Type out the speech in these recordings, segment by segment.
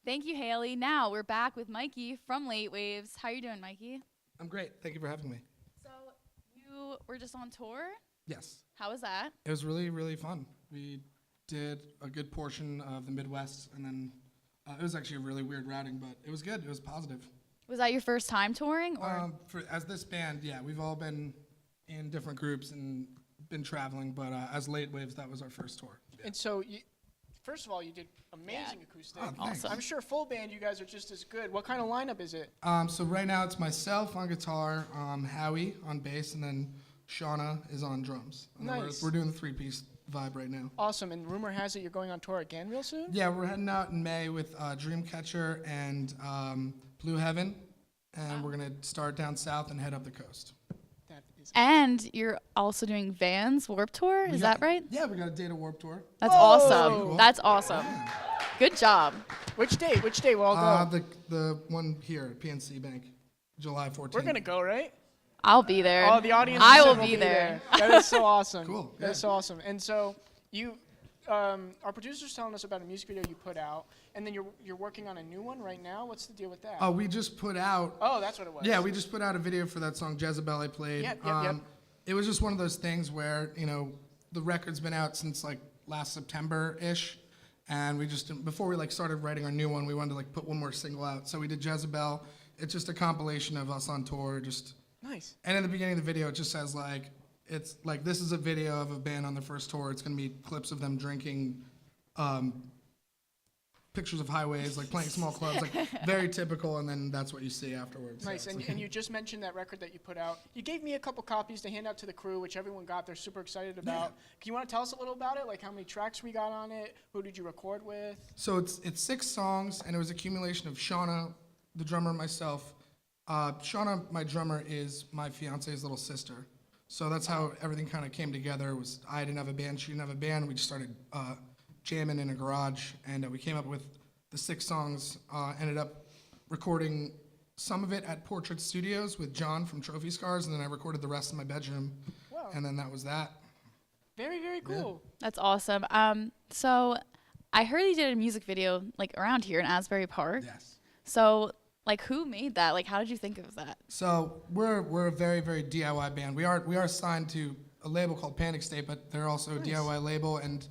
Thank you, Haley. Now we're back with Mikey from Latewaves. How you doing, Mikey? I'm great. Thank you for having me. So you were just on tour. Yes. How was that? It was really, really fun. We did a good portion of the Midwest, and then it was actually a really weird routing, but it was good. It was positive. Was that your first time touring, or? As this band, yeah, we've all been in different groups and been traveling, but as Late Waves, that was our first tour. Yeah. And so, first of all, you did amazing acoustic. Oh, thanks. Awesome. I'm sure full band, you guys are just as good. What kind of lineup is it? So right now it's myself on guitar, Howie on bass, and then Shauna is on drums. And then Nice. We're doing the three-piece vibe right now. Awesome. And rumor has it you're going on tour again real soon? Yeah, we're heading out in May with Dreamcatcher and Blue Heaven, and we're gonna start down south and head up the coast. That is And you're also doing Vans Warped Tour. Is that right? Yeah, we got a Data Warp Tour. That's Whoa. awesome. Cool. That's awesome. Good job. Which day? Which day? We'll all go. The one here at PNC Bank, July 14th. We're going to go, right? I'll be there. Oh, the audience I said will we'll be there. That is so awesome. Cool, That yeah. is so awesome. And so you, our producer's telling us about a music video you put out, and then you're working on a new one right now. What's the deal with that? Oh, we just put out. Oh, that's what it was. Yeah, we just put out a video for that song Jezebel I played. Yep. It was just one of those things where the record's been out since like last September-ish, and we just before we started writing our new one, we wanted to put one more single out. So we did Jezebel. It's just a compilation of us on tour, just. Nice. And in the beginning of the video, it just says it's like this is a video of a band on their first tour. It's gonna be clips of them drinking, pictures of highways, playing small clubs, very typical. And then that's what you see afterwards. Nice. So it's And you just mentioned that record that you put out. You gave me a couple copies to hand out to the crew, which everyone got. They're super excited about. Can you want to tell us a little about it? Like how many tracks we got on it? Who did you record with? So it's 6 songs, and it was accumulation of Shauna, the drummer, and myself. Shauna, my drummer, is my fiance's little sister. So that's how everything kind of came together. Was I didn't have a band, she didn't have a band. We just started jamming in a garage, and we came up with the 6 songs. Ended up recording some of it at Portrait Studios with John from Trophy Scars, and then I recorded the rest in my bedroom. Wow. And then that was that. Very, very cool. That's awesome. So I heard you did a music video around here in Asbury Park. Yes. So who made that? How did you think of that? So we're a very, very DIY band. We are signed to a label called Panic State, but they're also a DIY label, and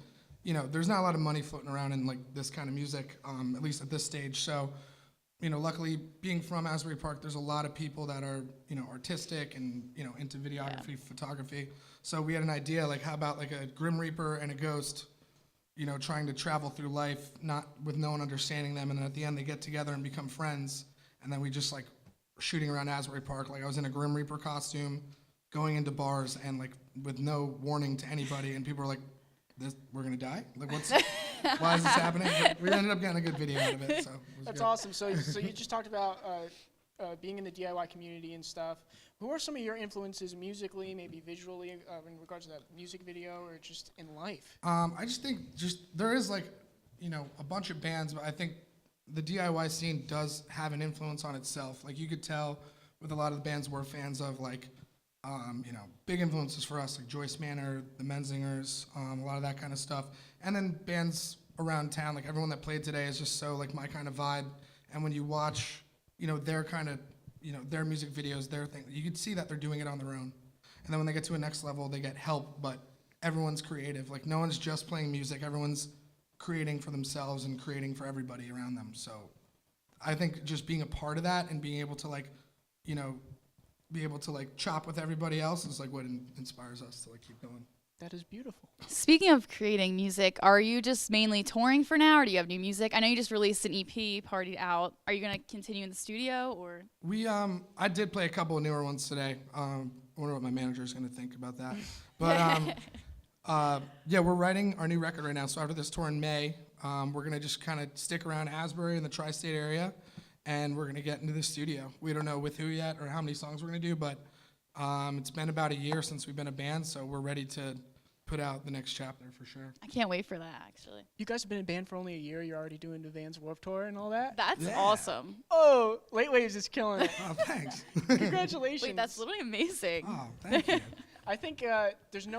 there's not a lot of money floating around in this kind of music, at least at this stage. So luckily being from Asbury Park, there's a lot of people that are artistic and into videography, photography. So we had an idea how about a Grim Reaper and a ghost, trying to travel through life, not with no one understanding them, and then at the end they get together and become friends. And then we just shooting around Asbury Park. I was in a Grim Reaper costume, going into bars and with no warning to anybody, and people were like, we're gonna die? Why is this happening? But we ended up getting a good video out of it, so it was That's good. awesome. So you just talked about being in the DIY community and stuff. Who are some of your influences musically, maybe visually, in regards to that music video, or just in life? I just think there is a bunch of bands, but I think the DIY scene does have an influence on itself. You could tell with a lot of the bands we're fans of, big influences for us, like Joyce Manor, the Menzingers, a lot of that kind of stuff. And then bands around town, everyone that played today is just so my kind of vibe. And when you watch, their kind of, their music videos, their thing, you could see that they're doing it on their own. And then when they get to a next level, they get help, but everyone's creative. No one's just playing music, everyone's creating for themselves and creating for everybody around them. So I think just being a part of that and being able to be able to chop with everybody else is what inspires us to keep going. That is beautiful. Speaking of creating music, are you just mainly touring for now, or do you have new music? I know you just released an EP, Partied Out. Are you going to continue in the studio, or? I did play a couple of newer ones today. I wonder what my manager's going to think about that. But yeah, we're writing our new record right now. So after this tour in May, we're going to just kind of stick around Asbury in the tri-state area, and we're going to get into the studio. We don't know with who yet or how many songs we're going to do, but it's been about a year since we've been a band, so we're ready to put out the next chapter for sure. I can't wait for that, actually. You guys have been in band for only a year. You're already doing the Vans Warped Tour and all that? That's Yeah. awesome. Oh, Late Waves is killing it. Oh, thanks. Congratulations. Wait, that's literally amazing. Oh, thank you. I think there's no